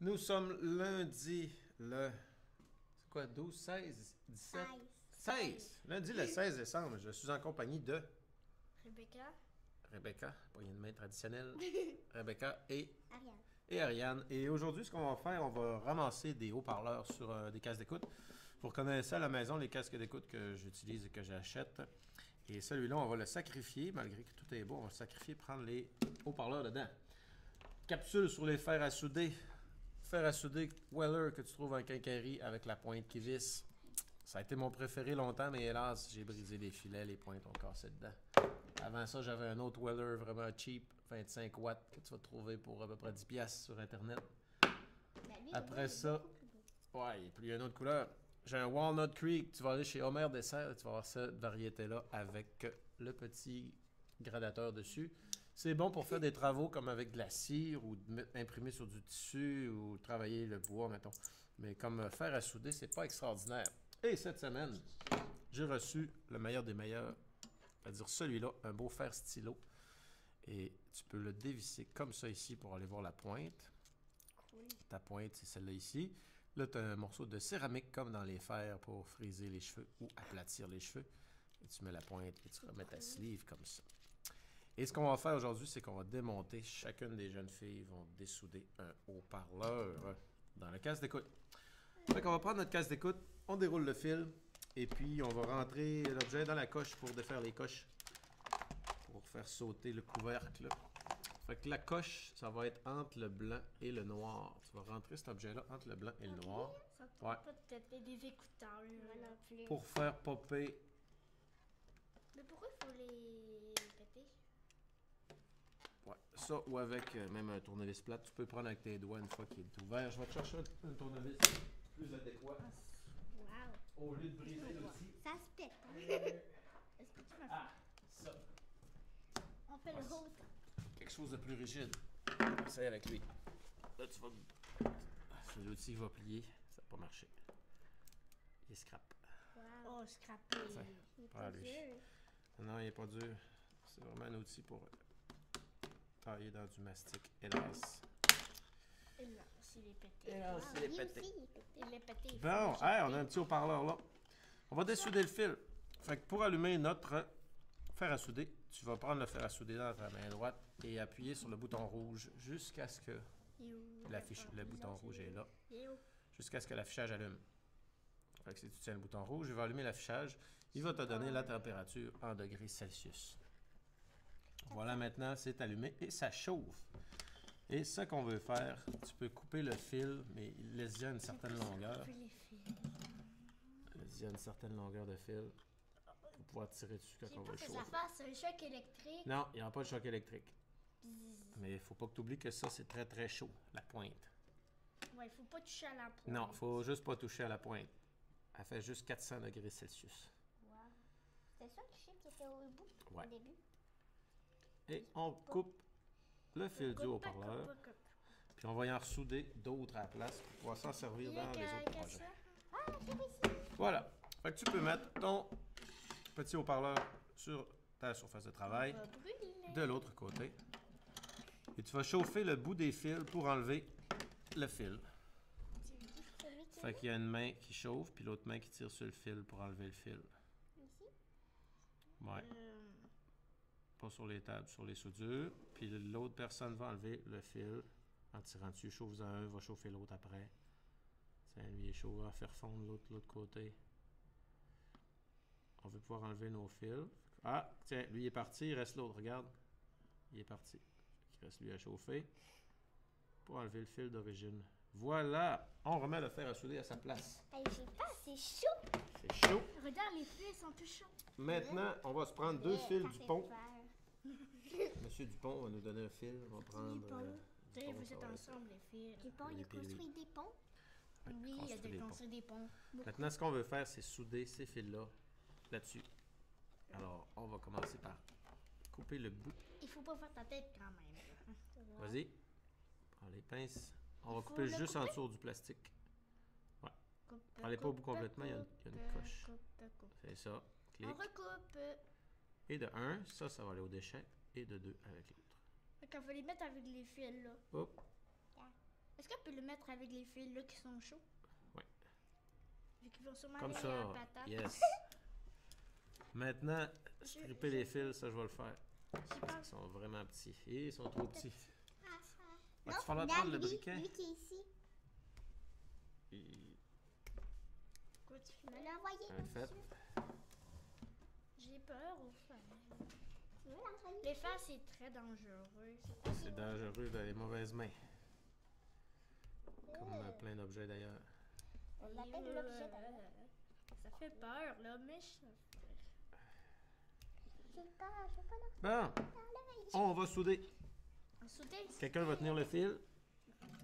Nous sommes lundi le... C'est quoi, 12, 16, 17? 16! Lundi le 16 décembre. Je suis en compagnie de Rebecca. Rebecca, poignée de main traditionnelle. Rebecca Ariane. et Ariane. Et aujourd'hui, ce qu'on va faire, on va ramasser des haut-parleurs sur des casques d'écoute. Vous reconnaissez à la maison les casques d'écoute que j'utilise et que j'achète. Et celui-là, on va le sacrifier, malgré que tout est beau, on va le sacrifier, prendre les haut-parleurs dedans. Capsule sur les fers à souder. Fer à souder Weller que tu trouves en quincaillerie avec la pointe qui visse. Ça a été mon préféré longtemps, mais hélas, j'ai brisé les filets, les pointes ont cassé dedans. Avant ça, j'avais un autre Weller vraiment cheap, 25 watts, que tu vas trouver pour à peu près 10$ sur Internet. Après ça, ouais, et puis il y a une autre couleur. J'ai un Walnut Creek, tu vas aller chez Homer Dessert, tu vas avoir cette variété-là avec le petit gradateur dessus. C'est bon pour faire des travaux comme avec de la cire ou imprimer sur du tissu ou travailler le bois, mettons. Mais comme fer à souder, c'est pas extraordinaire. Et cette semaine, j'ai reçu le meilleur des meilleurs, c'est-à-dire celui-là, un beau fer stylo. Et tu peux le dévisser comme ça ici pour aller voir la pointe. Cool. Ta pointe, c'est celle-là ici. Là, tu as un morceau de céramique comme dans les fers pour friser les cheveux ou aplatir les cheveux. Et tu mets la pointe et tu remets ta sleeve comme ça. Et ce qu'on va faire aujourd'hui, c'est qu'on va démonter, chacune des jeunes filles vont dessouder un haut-parleur dans le casque d'écoute. Fait qu'on va prendre notre casque d'écoute, on déroule le fil, et puis on va rentrer l'objet dans la coche pour défaire les coches, pour faire sauter le couvercle. Fait que la coche, ça va être entre le blanc et le noir. Tu vas rentrer cet objet-là entre le blanc et le noir. Ça te Ouais. pas de têter des écouteurs. Moi non plus. Pour faire popper. Mais pourquoi il faut les péter? Ouais, ça ou avec même un tournevis plate, tu peux prendre avec tes doigts une fois qu'il est ouvert. Je vais te chercher un tournevis plus adéquat. Wow. Au lieu de briser l'outil. Ça se pète. Est-ce que tu m'as fait? Ah, ça. On fait le haut. Quelque chose de plus rigide. Essaye avec lui. Là, tu vas... C'est l'outil qui va plier. Ça n'a pas marché. Il est scrap. Wow. Oh, scrappé. Tiens, Il est prends pas lui. dur. Non, il n'est pas dur. C'est vraiment un outil pour tailler dans du mastic. Hélas. Et là, s'il est pété. Hélas, il est pété. Il est pété. Bon, hey, on a un petit haut-parleur là. On va dessouder le fil. Fait que pour allumer notre fer à souder, tu vas prendre le fer à souder dans ta main droite et appuyer sur le bouton rouge jusqu'à ce que le bouton rouge est là. Jusqu'à ce que l'affichage allume. Fait que si tu tiens le bouton rouge, il va allumer l'affichage. Il va te donner la température en degrés Celsius. Voilà, maintenant, c'est allumé et ça chauffe. Et ce qu'on veut faire, tu peux couper le fil, mais laisse-y une certaine longueur. Laisse-y une certaine longueur de fil pour pouvoir tirer dessus quand on va le J'ai pas que chauffer. ça fasse un choc électrique. Non, il n'y aura pas de choc électrique. Mais il ne faut pas que tu oublies que ça, c'est très très chaud, la pointe. Ouais, faut pas toucher à la pointe. Non, il ne faut juste pas toucher à la pointe. Elle fait juste 400 degrés Celsius. Wow. C'était ça le chiffre qui était au bout Ouais. au début? Et on coupe le fil du haut-parleur. Puis on va y en ressouder d'autres à la place pour pouvoir s'en servir dans les autres projets. Ah, c'est ici. Voilà. Fait que tu peux mettre ton petit haut-parleur sur ta surface de travail Va brûler. de l'autre côté. Et tu vas chauffer le bout des fils pour enlever le fil. Fait qu'il y a une main qui chauffe, puis l'autre main qui tire sur le fil pour enlever le fil. Ici? Ouais. Pas sur les tables, sur les soudures. Puis l'autre personne va enlever le fil en tirant dessus. Chauffe-en un, va chauffer l'autre après. Tiens, lui il est chaud, va faire fondre l'autre côté. On veut pouvoir enlever nos fils. Ah, tiens, lui il est parti, il reste l'autre, regarde. Il est parti. Il reste lui à chauffer pour enlever le fil d'origine. Voilà! On remet le fer à souder à sa place. Hey, j'ai pas assez chaud. C'est chaud. Regarde, les fils sont tout chauds. Maintenant, on va se prendre deux fils Ça du fait pont. peur. Monsieur Dupont va nous donner un fil. On va prendre. Tu sais, Dupont, vous ça êtes va être- ensemble, les fils. Dupont, il a construit des ponts. Ouais, Oui, il a construire des ponts. déconstruit des ponts. Maintenant, ce qu'on veut faire, c'est souder ces fils-là là-dessus. Alors, on va commencer par couper le bout. Il faut pas faire ta tête quand même. Vas-y. Prends les pinces. On va faut couper le juste en couper? dessous du plastique. Coupe, Prends-les pas au bout complètement, il y a une coche. Coupe. C'est ça. Clic. On recoupe. Et de 1, ça va aller au déchet. Et de 2 avec l'autre. Fait qu'on va les mettre avec les fils là. Hop. Est-ce qu'on peux le mettre avec les fils là qui sont chauds. Ouais. Vu qu'ils vont sûrement Comme aller ça. à la patate. Yes. Maintenant, stripper les fils, ça je vais le faire. J'y Ils pense. sont vraiment petits. Et ils sont trop petits. Ah, Va tu falloir prendre le briquet? Lui qui est ici. Et- Quoi tu Il me fais? l'a envoyé. Un fait. monsieur. J'ai peur aux fers. Tu veux l'envoyer? Les fers, c'est très dangereux. C'est dangereux dans les mauvaises mains. Comme plein d'objets d'ailleurs. On l'appelle l'objet d'ailleurs. Ça fait peur, là, mais je... J'ai peur, je veux pas Bon, on va souder. En souder, Quelqu'un va tenir le fil,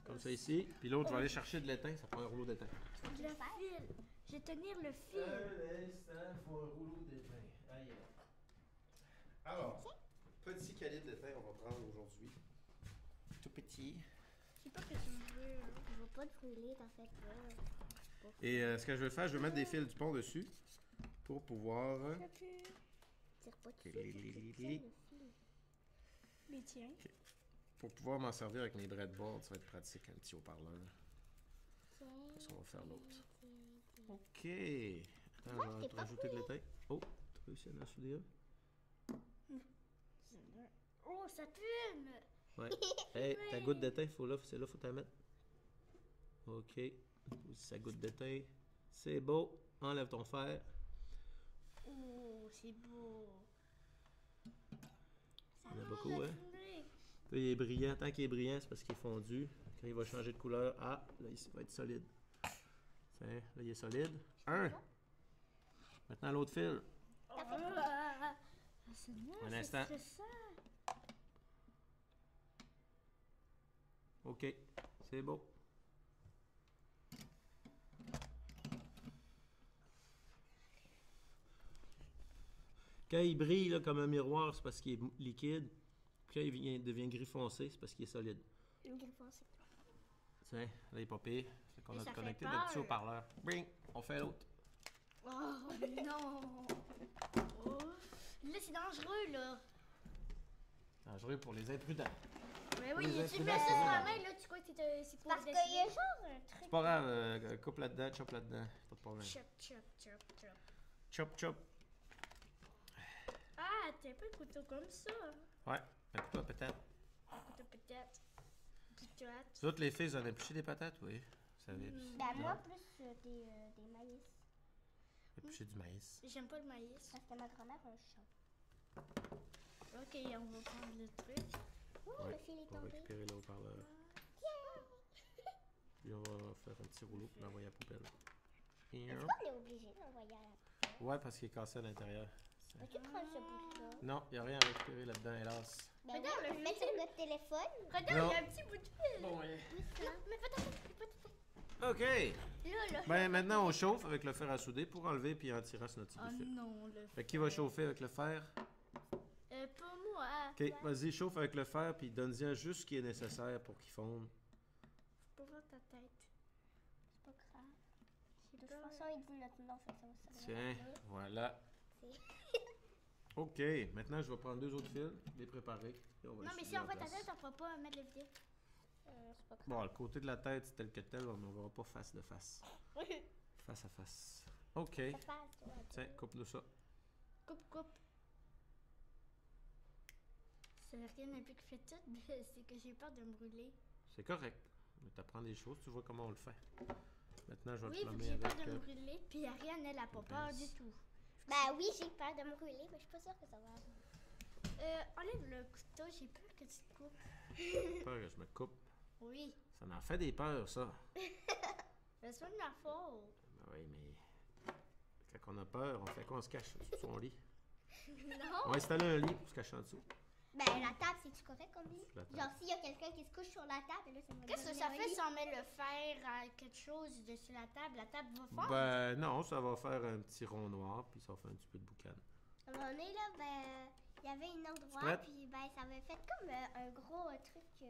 comme ça ici. Puis l'autre va aller chercher de l'étain. Ça prend un rouleau d'étain. le fil. Je vais tenir le fil. instant, il faut un rouleau d'étain. Alors, petit calibre d'étain, on va prendre aujourd'hui. Tout petit. Je sais pas que tu veux. Je veux pas te brûler, t'en fais pas. Et ce que je vais faire, je vais mettre des fils du pont dessus pour pouvoir. Tire pas dessus. Mais tiens. Pour pouvoir m'en servir avec mes breadboards, ça va être pratique, un petit haut-parleur. Ça, on va faire l'autre. Ok. Attends, je vais te rajouter de l'étain. Oh, tu as réussi à en souder un? Oh, ça fume! Ouais. Hey, ta goutte d'étain, c'est là, faut la mettre. Ok. Sa goutte d'étain. C'est beau. Enlève ton fer. Oh, c'est beau. Il y en a beaucoup, hein? Là, il est brillant. Tant qu'il est brillant, c'est parce qu'il est fondu. Quand il va changer de couleur, là, ici, il va être solide. Tiens, là, il est solide. Un. Maintenant, l'autre fil. Un instant. OK. C'est beau. Quand il brille là, comme un miroir, c'est parce qu'il est liquide. Puis quand il devient gris foncé, c'est parce qu'il est solide. Une griffe foncée. Tiens, là, il est pas pire. Fait qu'on Mais a ça fait connecté peur. le petit haut-parleur. Bring! On fait l'autre. Oh non! Oh. Là, c'est dangereux, là. Dangereux pour les imprudents. Mais oui, Les tu instruments, mets ça c'est sur bon. la main, là, tu crois que c'est pour Parce qu'il y a genre un truc. C'est pas grave, coupe là-dedans, chop là-dedans. Pas de problème. Chop, chop, chop, chop. Chop, chop. Ah, t'as pas un couteau comme ça. Ouais, un couteau à patates. Un couteau peut-être. Peut-être. Vous autres, les filles, vous en épluchez des patates, oui. Vous savez. Ben moi, plus des maïs. Éplucher du maïs. J'aime pas le maïs. Parce que ma grand-mère a un chat. Ok, on va prendre le truc. Ouh, Ouais, le fil est on va tombé. récupérer le haut-parleur. Puis on va faire un petit rouleau pour l'envoyer à la poubelle. Est-ce qu'on est obligé d'envoyer à la... Ouais, parce qu'il est cassé à l'intérieur. Peux-tu prendre ce bout-là? Non, il n'y a rien à récupérer là-dedans, hélas. Ben Regarde, oui, on le le met sur notre téléphone. Regarde, Non. il y a un petit bout de fil. Bon, ouais. Là, mais fais ta OK. Là. Ben, maintenant, on chauffe avec le fer à souder pour enlever puis en tirer sur notre petit Oh bout de fil. non, le Fait que qui va chauffer avec le fer? Pas moi. OK, vas-y, chauffe avec le fer puis donne-y juste ce qui est nécessaire pour qu'il fonde. Pour voir ta tête. C'est pas grave. De toute façon, il dit notre nom, fait que ça va servir. Tiens, voilà. OK, maintenant, je vais prendre deux autres fils, les préparer. Et on va Non, les mais souder si on en fait ta place. tête, on pourra pas mettre le vidéo. C'est pas grave. Bon, le côté de la tête, c'est tel que tel, mais on verra pas face de face. Face à face. OK. Ça passe, toi. Tiens, coupe-nous ça. Coupe. C'est rien un peu qui fait tout, mais c'est que j'ai peur de me brûler. C'est correct. Mais t'apprends des choses, tu vois comment on le fait. Maintenant, je vais Oui, le vu que plomber j'ai peur avec... de me brûler, puis Ariane, elle a pas peur du tout. Ben oui, j'ai peur de me brûler, mais je suis pas sûre que ça va. Enlève le couteau, j'ai peur que tu te coupes. peur que je me coupe. Oui, Ça m'en fait des peurs, ça. c'est pas de ma faute. Ben oui, mais... Quand on a peur, on fait qu'on se cache sous son lit. Non. On va installer un lit pour se cacher en dessous. Ben la table, c'est-tu correct comme lit? La table. Genre, s'il y a quelqu'un qui se couche sur la table, là, ça me Qu'est-ce que donne ça un fait lit. si on met le fer à quelque chose dessus la table? La table va fondre? Ben non, ça va faire un petit rond noir, puis ça va faire un petit peu de boucan. À un moment donné, là, ben, il y avait un endroit, prête? puis ben, ça avait fait comme un gros truc.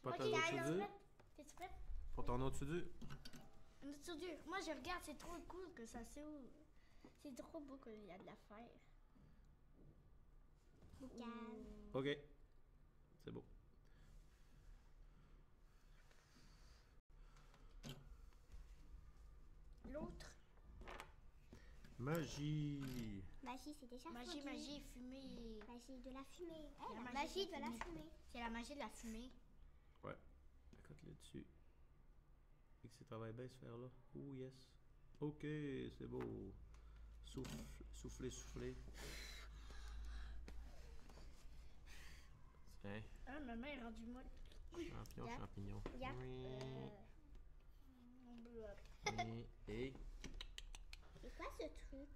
Pas Ok, ton autre allons, soudure? T'es-tu prête? Pour ton autre soudure? Un autre soudure. Moi, je regarde, c'est trop cool que ça s'ouvre. C'est trop beau qu'il y a de la fer. Boucan. OK. C'est beau. l'autre. Magie. Magie, c'est déjà Magie, fondu. magie, fumée. Magie de la fumée. La La magie magie de de la la fumée. fumée. C'est la magie de la fumée. Écoute là-dessus. Et que ça travaille bien ce fer-là. Oh yes. Ok, c'est beau. Souffle, soufflez, soufflez. Tiens, Ah, ma main est rendue molle. champignon, Yep. champignon. Yep. Oui. Mon bloc. Oui. Et C'est quoi ce truc?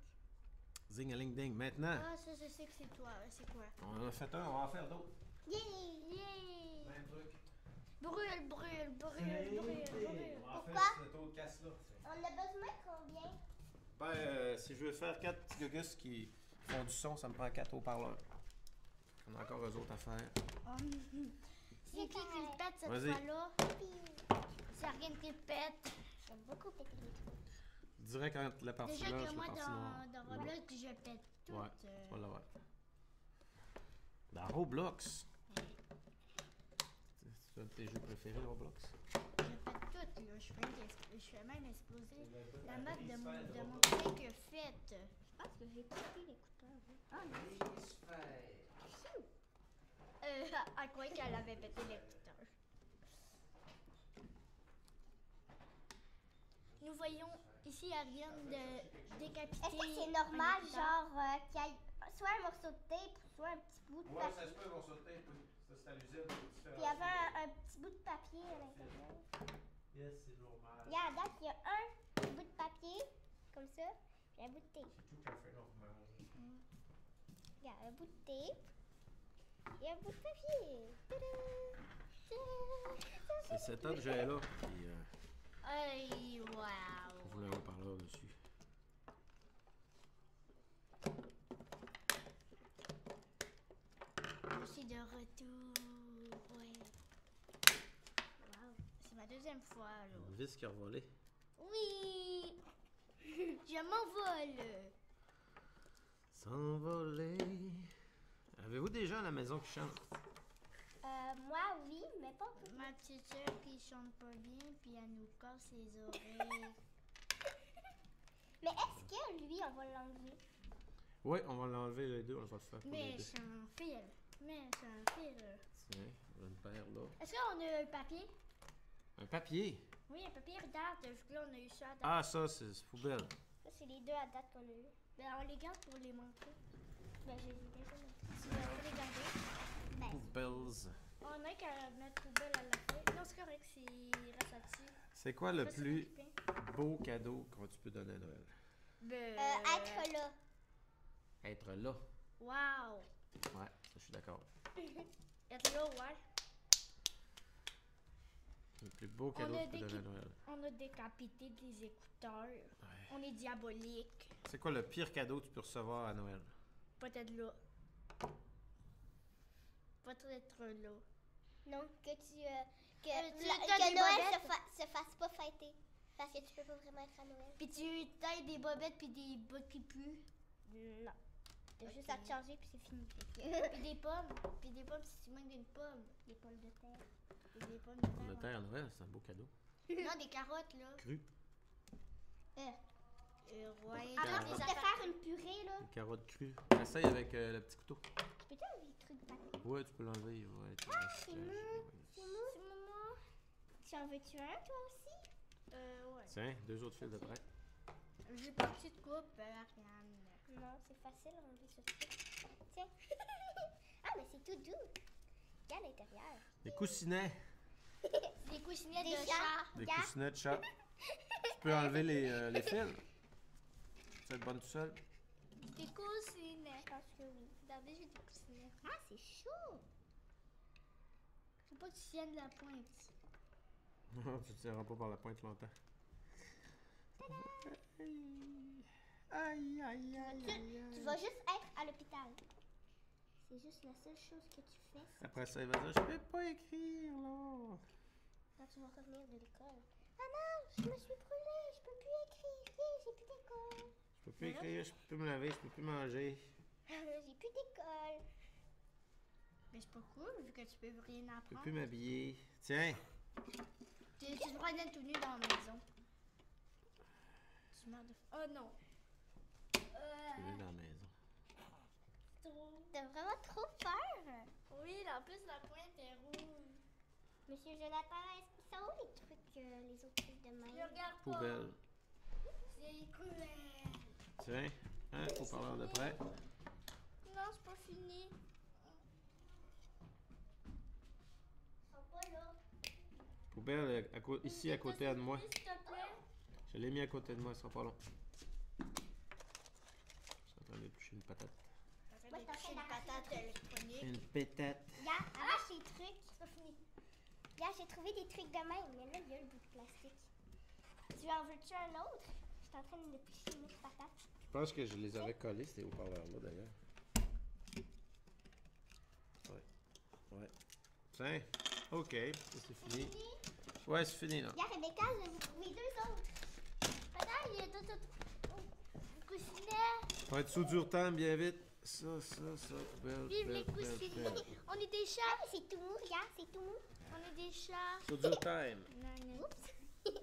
zing-a-ling-ding. Maintenant, Ah, ça, je sais que c'est toi. C'est quoi? on en a fait un, on va en faire d'autres. Yeah! Yeah! Même truc. Brûle, brûle, brûle, brûle, brûle. On va en Pourquoi? faire ce taux de casse-là. On a besoin de combien? Ben, si je veux faire 4 petits gugus qui font du son, ça me prend 4 haut-parleurs. On a encore eux autres à faire. C'est qui le pète cette Vas-y. fois-là? C'est rien qui le pète. J'aime beaucoup péter les trucs. Direct quand la partie Déjà blanche, que moi, la partie noire. dans Roblox, je pète tout. Ouais, tu vas l'avoir. Dans Roblox. C'est un de tes jeux préférés, Roblox? Je pète tout, là. Je fais même exploser la map de mon truc faite. Je pense que j'ai pété l'écouteur. Ah non. À quoi qu'elle avait pété l'écouteur. Nous voyons ici Ariane de décapiter. Est-ce que c'est normal, un écouteur. genre, qu'il y ait soit un morceau de tape, soit un petit bout de Ouais, papier? ça se peut, ils vont sauter. Oui. Ça, c'est à l'usine. Puis il y avait un petit bout de papier à l'intérieur. Yes, c'est normal. Il y a à date, il y a un petit bout de papier, comme ça, puis un bout de tape. C'est tout à fait normal. Il y a un bout de tape et un bout de papier. Tada! Tada! C'est cet objet-là qui Hey, wow. voulait un haut-parleur dessus. Je suis de retour. Ouais. Wow. C'est ma deuxième fois, là. Une vis qui a revolé. Oui! Je m'envole! S'envoler. Avez-vous des gens à la maison qui chantent? Moi, oui, mais pas tout. Ma petite soeur qui chante pas bien, puis elle nous casse les oreilles. Mais est-ce que lui, on va l'enlever? Oui, on va l'enlever les deux, on va le faire pour les Mais deux. c'est un fil. Mais c'est un fil. Tiens, on a une paire là. Est-ce qu'on a un papier? Un papier. Oui, un papier date. Là, on a eu ça à date. Ah, ça, c'est poubelle. Ça, c'est les deux à date qu'on a eu. Ben, on les garde pour les montrer. Ben, je les ai déjà montrés. Tu veux les garder? Ben, Poubelles. On a qu'à mettre poubelle à la fin. Non, c'est correct, c'est reste là-dessus. C'est quoi le Pas se plus préoccuper. beau cadeau que tu peux donner à Noël? Ben, être là. Être là. Wow! Ouais, ça, je suis d'accord. Être là, ouais. Le plus beau cadeau a que tu peux des donner à Noël. On a décapité des écouteurs. Ouais. On est diabolique. C'est quoi le pire cadeau que tu peux recevoir à Noël? Peut-être là. Peut-être là. Non, que tu. tu Que donnes des Noël bobettes. se fasse pas fêter. Parce que tu peux pas vraiment être à Noël. Puis tu tailles des bobettes puis des bottes qui puent. Non. T'as Ok. juste à te changer puis c'est fini. Puis des pommes. Puis des pommes si tu manques d'une pomme. Des pommes de terre. Puis des pommes de Pomme de terre. terre à Noël, c'est un beau cadeau. Non, des carottes là. Cru. Ouais. Ah, Avant des de te affaires. faire une purée, là, Des carottes crues. Essaye avec le petit couteau. peux-tu enlever le truc de papier? Ouais, tu peux l'enlever. Il va être c'est mou. C'est mou. C'est maman. Tu en veux-tu un, toi aussi? Ouais. Tiens, deux autres fils de prêt. J'ai pas de petite coupe, Ariane. Non, c'est facile à enlever ce truc. Tiens. Ah, mais c'est tout doux. Il y a à l'intérieur. Des coussinets. Des coussinets Des de chats. chat. Des Regarde. coussinets de chat. Tu peux enlever les fils. Tu vas être bonne tout seul. Des coussinets. Je pense que oui. Regardez, j'ai des coussinets. Ah, c'est chaud. Faut pas que tu tiennes la pointe. Non, tu ne tiendras pas par la pointe longtemps. Aïe, aïe, aïe, aïe, Tu aïe. vas juste être à l'hôpital. C'est juste la seule chose que tu fais. c'est Après ça, il va dire, je peux pas écrire, là. quand tu vas revenir de l'école. Maman, je me suis brûlée, je peux plus écrire. Yeah, j'ai plus d'école. Je peux plus écrire, je peux plus me laver, je peux plus manger. J'ai plus d'école. Mais c'est pas cool vu que tu peux rien Je peux apprendre. plus m'habiller. Tiens, Tu dois être tout nu dans la maison. fumeur de... Oh non! Il est dans la maison. T'as vraiment trop peur. Oui, en plus, la pointe est rouge. Monsieur Jonathan, est-ce qu'ils sont où les trucs, les autres trucs de Je même? regarde pas. Poubelle. C'est cruel. Tiens, hein, haut-parleur de près. Non, c'est pas fini. Ils sont pas là. Poubelle ici à côté de moi. S'il te plaît. Je l'ai mis à côté de moi, ça sera pas long. Je suis en train d'éplucher une patate. Moi, je suis en train d'arracher des trucs. Une patate. Regarde, arrache les trucs. C'est pas fini. Regarde, j'ai trouvé des trucs de même, mais là, il y a le bout de plastique. Tu en veux-tu un autre? Je suis en train de picher une autre patate. Je pense que je les avais collés, ces haut-parleurs-là, d'ailleurs. Ouais. Tiens, ok, ça, c'est fini. Ouais, c'est fini, là. Regarde, Rebecca, je vais vous trouver deux autres. Regarde, il y a d'autres coussinets. Faut être sous dur temps, bien vite. Ça, poubelle, Vive les poubelle, coussinets. poubelle. On est des Ah, chats. mais c'est tout mou, regarde, c'est tout mou. On est des chats. Sous dur time. Oups.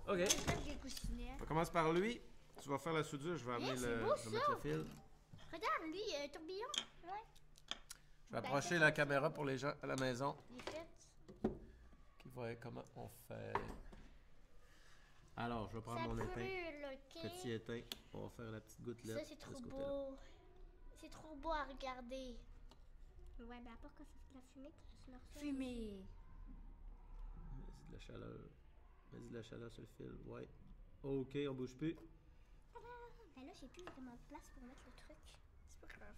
Ok. J'aime des coussinets. On commence par lui. Tu vas faire la soudure, je vais amener c'est le. beau, Je vais mettre le fil. Regarde, lui, il y a un tourbillon. Ouais. Je vais approcher la caméra pour les gens à la maison Il est fait. qui voient comment on fait. Alors, je vais prendre Ça mon étain. brûle, ok? Petit étain. On va faire la petite gouttelette. Ça, c'est de trop ce côté-là. beau. C'est trop beau à regarder. Ouais, ben à part quand ça fait de la fumée, tu me Fumée. Vas-y de la chaleur. Vas-y de la chaleur sur le fil. Ouais. Ok, on bouge plus. Ben là, j'ai plus vraiment de place pour mettre le truc. C'est pas grave.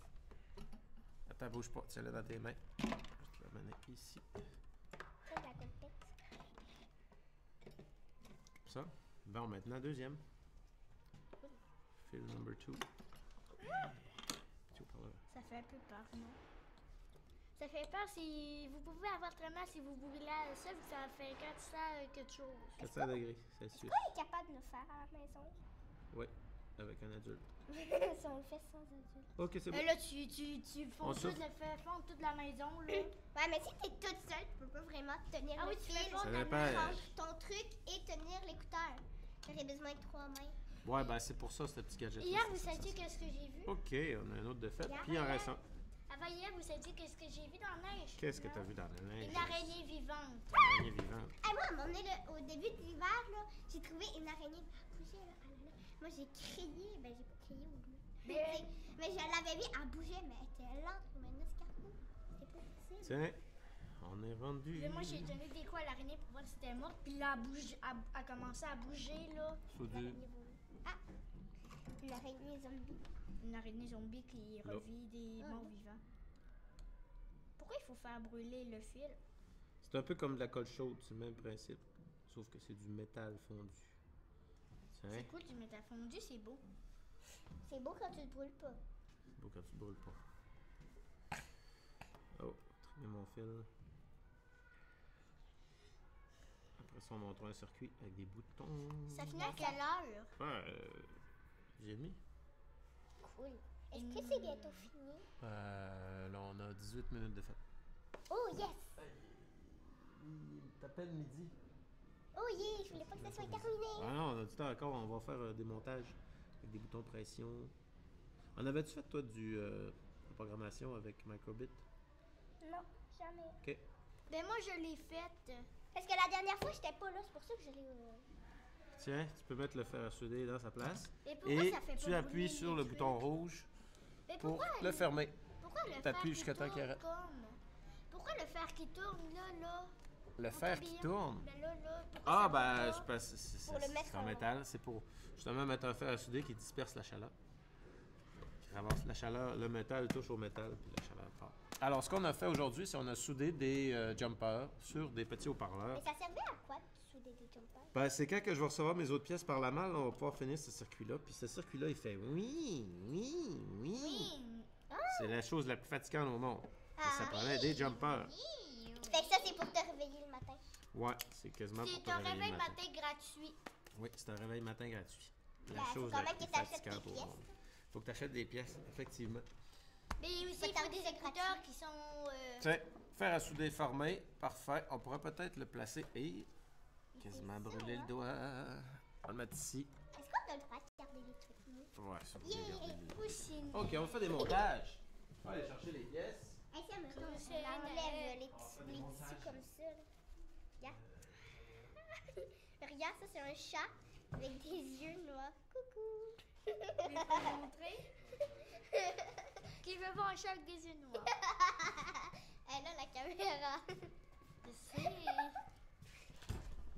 Attends, bouge pas. Tiens-le dans tes mains. Je vais te l'amener ici. Ça, la gouttelette. Ça. Bon, maintenant, deuxième. Fil number 2. Ça fait un peu peur, non? Ça fait peur si vous pouvez avoir très mal si vous brûlez ça, vu que ça fait 400 quelque chose. 400 degrés Celsius. Quoi est capable de le faire à la maison? Oui, avec un adulte. Si on le fait sans adulte. Ok, c'est bon. Là, tu fonds On tout, souffle. fais fondre toute la maison, là. Ouais, mais si t'es toute seule, tu peux pas vraiment tenir Ah le oui, tu fil, fais fondre Ça ta dépend. maison. prendre ton truc et tenir l'écouteur. J'aurais besoin de 3 mains. Ouais, ben c'est pour ça, ce petit gadget. Hier, vous saviez qu'est-ce que j'ai vu? Ok, on a un autre de fait. Hier, Puis en restant. Avant hier, vous saviez qu'est-ce que j'ai vu dans la neige? Qu'est-ce que t'as vu dans la neige? Une araignée vivante. Une araignée vivante. Ah, moi, à un moment donné, là, au début de l'hiver, là, j'ai trouvé une araignée bouger. Là, moi, j'ai crié. Ben, j'ai pas crié au bout. Mais je l'avais vue, elle bougeait, mais elle était lente comme un escargot. C'était pas possible. Tiens, on est rendu. Puis moi, j'ai donné des coups à l'araignée pour voir si c'était morte. Puis là, elle a commencé à bouger, là. Soudé. L'araignée volée. Ah! Une araignée zombie. Une araignée zombie qui Là. revit des Ah. morts vivants. Pourquoi il faut faire brûler le fil? C'est un peu comme de la colle chaude, c'est le même principe. Sauf que c'est du métal fondu. Tiens, C'est cool du métal fondu, c'est beau. C'est beau quand tu le brûles pas. c'est beau quand tu brûles pas. Oh, trier mon fil. Après ça, on montre un circuit avec des boutons. Ça finit à quelle heure? Ouais, 10h30. Cool. Est-ce que c'est bientôt fini? Là, on a 18 minutes de fête. Oh yes! Il t'appelle midi. Oh yeah! Je voulais pas que ça soit terminé. Ah non, on a du temps encore. On va faire des montages avec des boutons de pression. En avais-tu fait, toi, de programmation avec Microbit? Non, jamais. Ok. Ben moi, je l'ai faite. Parce que la dernière fois, j'étais pas là, c'est pour ça que je l'ai. Tiens, tu peux mettre le fer à souder dans sa place. Et pourquoi Et ça fait pas tu appuies brûler sur les le trucs? bouton rouge Mais pour pourquoi, le fermer. pourquoi le T'appuies fer qui jusqu'à temps qu'il tourne arrête. comme? Pourquoi le fer qui tourne, là? Le Mon fer qui tourbillon? tourne. Ben là, pourquoi Ah, ça ben, brûle je pas? pense que c'est Pour le mettre c'est en en- métal. C'est pour justement mettre un fer à souder qui disperse la chaleur. Qui ramasse la chaleur. Le métal touche au métal, puis la chaleur part. Alors, ce qu'on a fait aujourd'hui, c'est qu'on a soudé des jumpers sur des petits haut-parleurs. Mais ça servait à quoi de souder des jumpers? Ben, c'est quand que je vais recevoir mes autres pièces par la malle, on va pouvoir finir ce circuit-là. Puis ce circuit-là, il fait oui, oui, oui. Oui. C'est la chose la plus fatigante au monde. Mais ça Ah. prenait des jumpers. Fait que ça, c'est pour te réveiller le matin. Ouais, c'est quasiment pour C'est te un réveiller réveil le matin. matin gratuit. Oui, c'est un réveil matin gratuit. La Ben, faut chose quand la même plus que t'achètes fatigante des au pièces. monde. Faut que tu achètes des pièces, effectivement. Mais aussi, Faut il faut que des t'aies écouteurs gratuit. qui sont... Tiens, fer à souder formé, parfait. On pourrait peut-être le placer et quasiment brûler le doigt. On va le mettre ici. Est-ce t'as le droit de garder les trucs mous. Ouais, ça vous Yeah. regardez les- Poussine. Ok, on fait des montages. On va aller chercher les pièces. Hey, ça, mettons, on C'est enlève les On fait petits, des les montages. tissus comme ça. Là. Regarde. Regarde, ça, c'est un chat avec des yeux noirs. Coucou. Il faut montrer. Qui veut voir un chat avec des yeux noirs? Elle a la caméra. Je sais.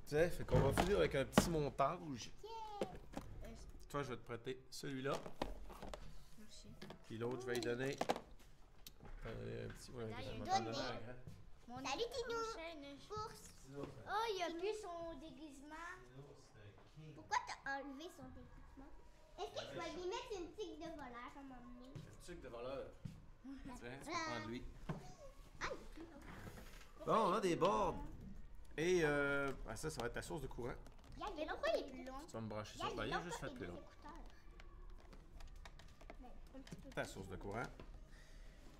Tu sais, fait qu'on va finir avec un petit montage. Yeah. Toi, je vais te prêter celui-là. Merci. Puis l'autre, je vais lui donner un petit. Ouais, Là, il y a on une va t'en donnée. donner un grand. Mon Salut, Tinou. chaîne. Ours. Oh, il a plus son déguisement. Pourquoi t'as enlevé son déguisement? Est-ce que tu vas lui mettre une tique de voleur à un moment donné? Le truc de voleur. Tiens, tu peux prendre lui. Ah, il est plus long. Bon, on a des boards. Et ça va être ta source de courant. Regarde, Mais pourquoi il est plus long? Tu vas me brancher ça. Regarde, Ben, il a long juste comme fait les plus deux long. écouteurs. Ben, un petit peu Ta plus. source de courant.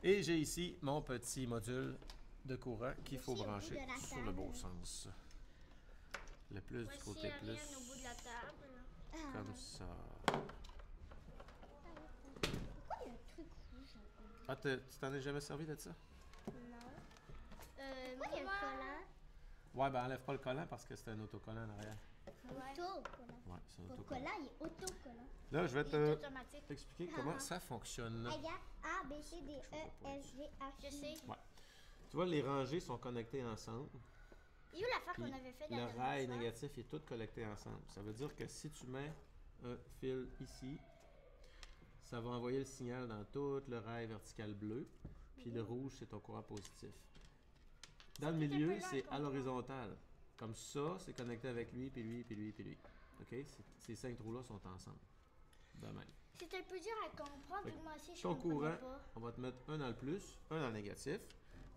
Et j'ai ici mon petit module de courant qu'il faut Ici, au bout brancher de la sur le table. bon sens. Le plus du Voici côté Ariane plus. au bout de la table. Ah, Comme ça. pourquoi il y a un truc rouge un peu? Ah, tu t'en es jamais servi de ça? Non. Pourquoi il y a Moi, un collant? Ouais, ben enlève pas le collant parce que c'est un autocollant en arrière. ouais. Autocollant. Ouais, c'est un Pas autocollant. collant, il est autocollant. Là, je vais Il est te automatique. expliquer comment ça fonctionne. Regarde, A, B, C, D, E, F, G, H, Je I. sais. Tu vois, les rangées sont connectées ensemble. Il y a eu l'affaire Puis qu'on avait fait la le dernière rail fois. négatif est tout connecté ensemble. Ça veut dire que si tu mets un fil ici, ça va envoyer le signal dans tout le rail vertical bleu. Puis le rouge, c'est ton courant positif. Dans le tout un peu milieu, lent à c'est à comprendre. l'horizontale. Comme ça, c'est connecté avec lui, puis lui, puis lui, puis lui. OK? Ces 5 trous-là sont ensemble. De même. C'est un peu dur à comprendre, Fait vu que moi aussi je ton comprenais courant, pas. on va te mettre un dans le plus, un dans le négatif.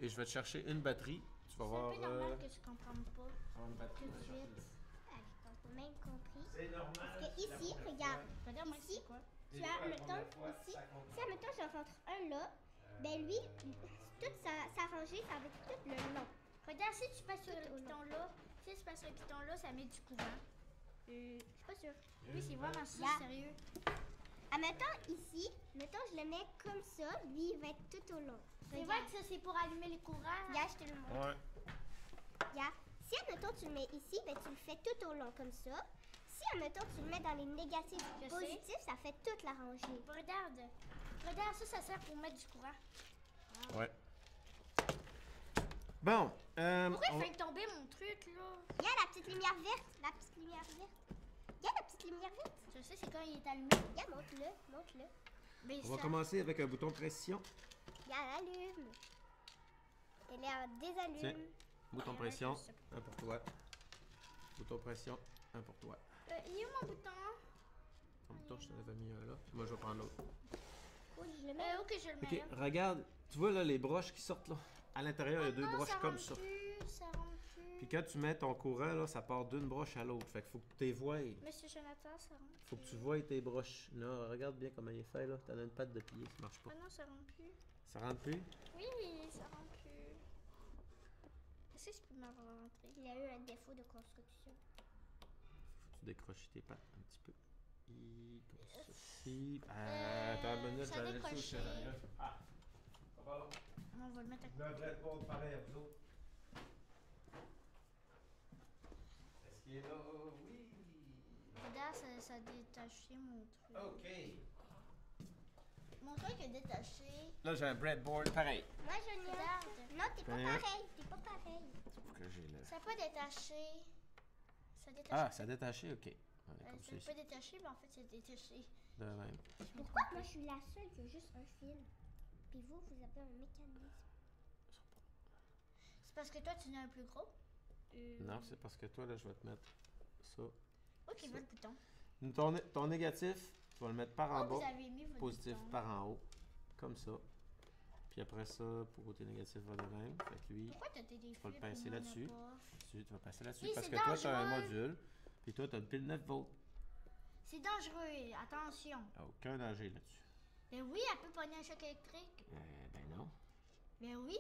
Et je vais te chercher une batterie. Tu vas C'est voir. un peu normal que tu comprennes pas une batterie. tout de suite. Ah, j'ai même compris. C'est normal. Parce que ici, regarde, Regarde, moi, Ici, c'est quoi? tu as, mettons, ici, si, admettons, j'en rentre un là, ben lui, toute sa rangée, ça va être tout le long. Regarde, si tu passes sur Tout le au long. piton là, si tu passes sur le piton là, ça met du courant. Je suis pas sûre. Oui, c'est vraiment ça, Là. sérieux. Admettons, ici, mettons, je le mets comme ça, lui, il va être tout au long. C'est vrai que ça, c'est pour allumer les courants. Regarde, je te le montre. Ouais. Regarde. Si, admettons, tu le mets ici, ben tu le fais tout au long comme ça. Si, admettons, tu le mets dans les négatifs Je et sais. positifs, ça fait toute la rangée. Regarde. Regarde, ça sert pour mettre du courant. Ouais. Bon. Pourquoi on il va- fait tomber mon truc là? Regarde la petite lumière verte. La petite lumière verte. Regarde la petite lumière verte. Je sais, c'est quand il est allumé. Regarde, montre-le, montre-le. Mais On va ça- commencer avec un bouton pression. Regarde, elle allume. Elle est en désallume. Tiens. Bouton Ouais, pression, je sais un pour toi. Bouton pression, un pour toi. il est où mon bouton? Ton bouton, je t'en avais mis un là. Moi, je vais prendre l'autre. Oui, je le mets. Ok, je le Ok, mets là. regarde. Tu vois là les broches qui sortent là. À l'intérieur, il y a deux Non, broches ça comme rentre ça. plus, ça rentre plus. Puis quand tu mets ton courant là, ça part d'une broche à l'autre. Fait qu'il faut que tu les voies. Monsieur Jonathan, ça rentre Faut que plus. tu vois tes broches. Là, regarde bien comment il est fait là. T'en as une patte de pied, ça marche pas. Ah non, ça rentre plus. Ça rentre plus? Oui, ça rentre plus. Est-ce que je peux m'avoir rentré? Il a eu un défaut de construction. Faut que tu décroches tes pattes un petit peu. Comme ceci. Attends une minute, ça j'allais décroché. dessus, j'allais. Ah! Ça va là. On va le mettre à côté. Le vrai pas pareil à vous autres. Est-ce qu'il est là? Oui! Regarde, ça a détaché mon truc. OK. Mon truc est détaché. Là, j'ai un breadboard pareil. Moi, je n'ai Regarde. Non, t'es pas Hein? pareil. T'es pas pareil. C'est pour que j'ai le. Ça n'a pas détaché. Ça détache. Ah, ça a détaché, OK. On est comme ça ça n'a ici. pas détaché, mais en fait, c'est détaché. De même. Pourquoi moi, je suis la seule qui a juste un fil? Puis vous, vous avez un mécanisme. C'est parce que toi, tu n'as un plus gros? Non, c'est parce que toi, là, je vais te mettre ça. Oh, qui veut le bouton. Ton négatif, tu vas le mettre par en Oh, vous bas. avez mis votre Positif bouton. par en haut. Comme ça. Puis après ça, pour côté négatif, va de même. Fait que lui, Pourquoi t'as des flips? vas le pincer et moi, là-dessus. on en a pas? tu vas passer là-dessus. Oui, Parce c'est que toi, tu as un dangereux. module. Puis toi, tu as une pile 9 volts. C'est dangereux, attention. Il n'y a aucun danger là-dessus. Ben oui, elle peut pogner un choc électrique. Ben non. Ben oui.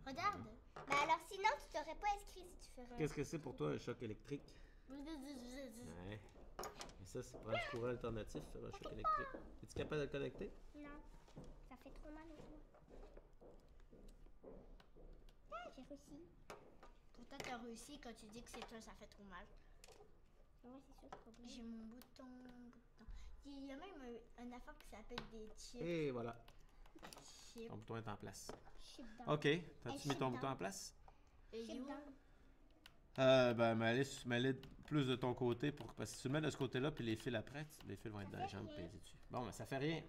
Regarde. Ben alors, sinon, tu t'aurais pas inscrit si tu ferais. Qu'est-ce que c'est pour toi un choc électrique? Ben Ouais. Mais ça, c'est prendre du courant alternatif, faire un choc électrique. Es-tu capable de le connecter? Non, ça fait trop mal au doigt. Ah, j'ai réussi. Pourtant, t'as réussi quand tu dis que c'est toi, ça fait trop mal. Ouais, c'est sûr, c'est pas bon. J'ai mon bouton. Il y a même un affaire qui s'appelle des chips. Et voilà, Chips. ton bouton est en place. Chip down. OK, t'as-tu mis ton bouton en place? Et Chip où? down. Ben, mets-les plus de ton côté, parce que si tu le mets de ce côté-là, puis les fils après, les fils vont être dans les jambes, pesés dessus. Bon, ben, ça fait rien.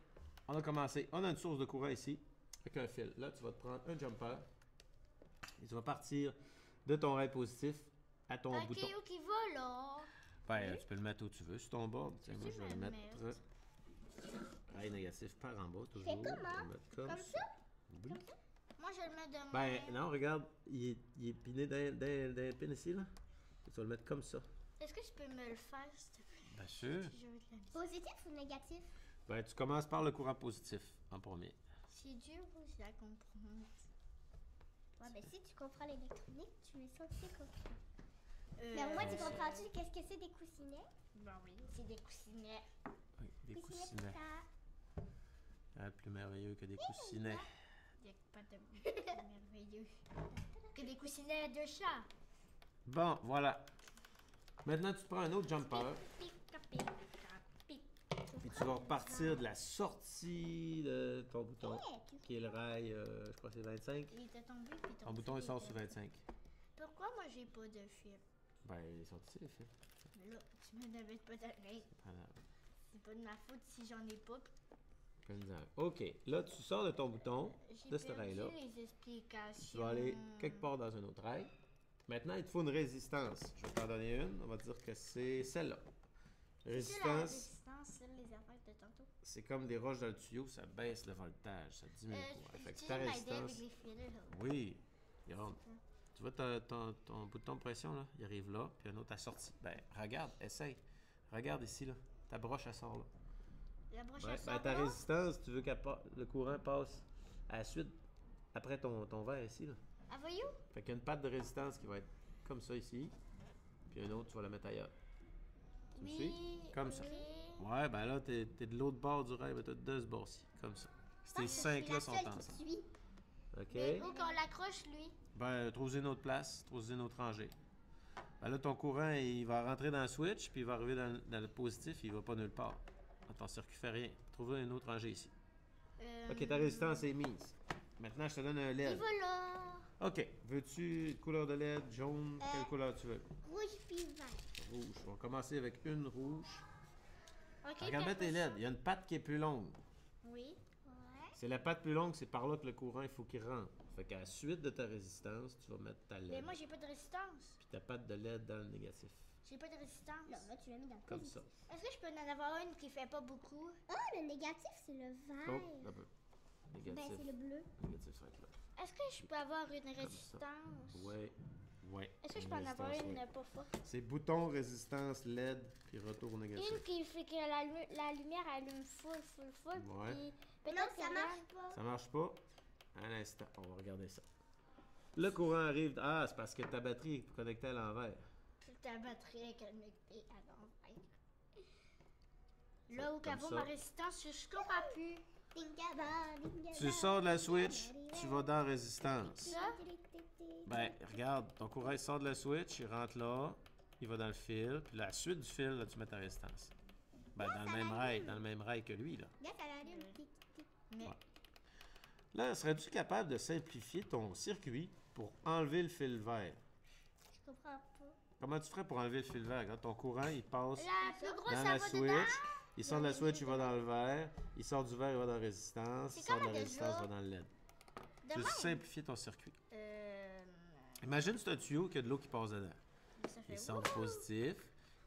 On a commencé. On a une source de courant ici, avec un fil. Là, tu vas te prendre un jumper, et tu vas partir de ton rail positif à ton Un bouton. caillou qui va là. Ben, tu peux le mettre où tu veux, sur ton board. Tiens, moi, Peux-tu je vais le me mettre. Rail négatif par en bas, toujours. comment? Je vais le mettre comme ça. Oui. Moi, je le mets de Ben, non, regarde, il est piné d'un pin ici, là. Tu vas le mettre comme ça. Est-ce que tu peux me le faire, s'il te plaît? Bien sûr. Je veux te la mettre. Positif ou négatif? Ben, tu commences par le courant positif en premier. C'est dur aussi à comprendre. Ouais, ben si tu comprends l'électronique, tu es censé comprendre. Euh, Mais au moins, tu comprends-tu qu'est-ce que c'est des coussinets? Ben oui, c'est des coussinets. Oui, des Coussinets coussinets. pour ta- Ah, plus merveilleux que des coussinets. Il n'y a pas de merveilleux. Que des coussinets de chat. Bon, voilà. Maintenant, tu te prends un autre jumper, Pica, pica, pica. puis tu vas repartir de la sortie de ton bouton, tu- qui est le rail, je crois que c'est 25. Il était tombé, puis Ton bouton, il sort sur 25. Pourquoi moi, j'ai pas de fil? Ben, il est sorti, les fils. Là, tu me n'avais pas d'arrêt. C'est pas de ma faute si j'en ai pas. Pas de misère. OK, là, tu sors de ton bouton, J'ai de ce perdu rail-là. les explications. Tu vas aller quelque part dans un autre rail. Maintenant, il te faut une résistance. Je vais t'en donner une. On va dire que c'est celle-là. C'est la Résistance, résistance, c'est les affaires de tantôt. c'est comme des roches dans le tuyau, ça baisse le voltage, ça diminue. Ouais, fait que Tu ta m'aider avec résistance. les fils, là. Oui. Regarde. Tu vois ton bouton de pression, là? Il arrive là, puis un autre à sortie. Ben, regarde, essaye. Regarde ici, là. Ta broche, elle sort là. La broche Ouais, à ben, sort ta là. résistance, tu veux que le courant passe à la suite, après ton verre ici, là. Ah, voyou? Fait qu'il y a une patte de résistance qui va être comme ça ici, puis un autre, tu vas la mettre ailleurs. Tu me suis? Oui. Comme ça. ok. Ouais, ben là, t'es de l'autre bord du rail, ben t'es de ce bord-ci, comme ça. Ces Je suis la cinq-là sont seule qui ensemble. suit. OK? Où qu'on l'accroche, lui? Ben, trouve une autre place, trouve une autre rangée. Ben là, ton courant, il va rentrer dans le switch, puis il va arriver dans le positif, il va pas nulle part. Ton circuit fait rien. Trouve une autre rangée ici. OK, ta résistance est mise. Maintenant, je te donne un Il LED. va là. OK. Veux-tu couleur de LED, jaune? Quelle couleur tu veux? Rouge puis vert. Rouge. On va commencer avec une rouge. Ok. Regarde bien puis tes après LED. Il y a une patte qui est plus longue. ça- Oui. Ouais. C'est la patte plus longue, c'est par là que le courant, il faut qu'il rentre. Fait qu'à la suite de ta résistance, tu vas mettre ta LED. Mais moi, j'ai pas de résistance. Puis ta patte de LED dans le négatif. J'ai pas de résistance. Là, tu l'as mis dans le Comme positif. ça. Est-ce que je peux en avoir une qui fait pas beaucoup? Ah, le négatif, c'est le vert. Oh, un peu. Ben, Négatif. c'est le bleu. Négatif, ça va être là. Est-ce que je peux avoir une résistance? Ouais. Ouais. Est-ce que je peux en avoir Résistance, une ouais. pas forte? C'est bouton, résistance, LED, puis retour négatif. Une qui fait que la lumière allume full. Ouais. Puis Non, peut-être ça que marche pas. Ça marche pas? Un instant, on va regarder ça. Le courant arrive. Ah, c'est parce que ta batterie est connectée à l'envers. ta batterie est connectée à l'envers. Là où comme qu'avant ça. ma résistance, je comprends plus. Tu sors de la switch, tu vas dans résistance. Ça? Ben, regarde, ton courant il sort de la switch, il rentre là, il va dans le fil, puis la suite du fil, là, tu mets ta résistance. Ben, dans le même rail que lui, là. Regarde, ça allume. Tic, tic. Mais Ouais. Là, serais-tu capable de simplifier ton circuit pour enlever le fil vert? Je comprends pas. Comment tu ferais pour enlever le fil vert? Quand ton courant, il passe la plus grosse, dans ça la va switch, dedans. il sort de la switch, il va dans le vert, il sort du vert, il va dans la résistance, il C'est sort de la comment résistance, déjà? il va dans le LED. De Tu veux même. simplifier ton circuit. Euh, Imagine c'est un tuyau qui a de l'eau qui passe dedans. ça fait Il sort du positif,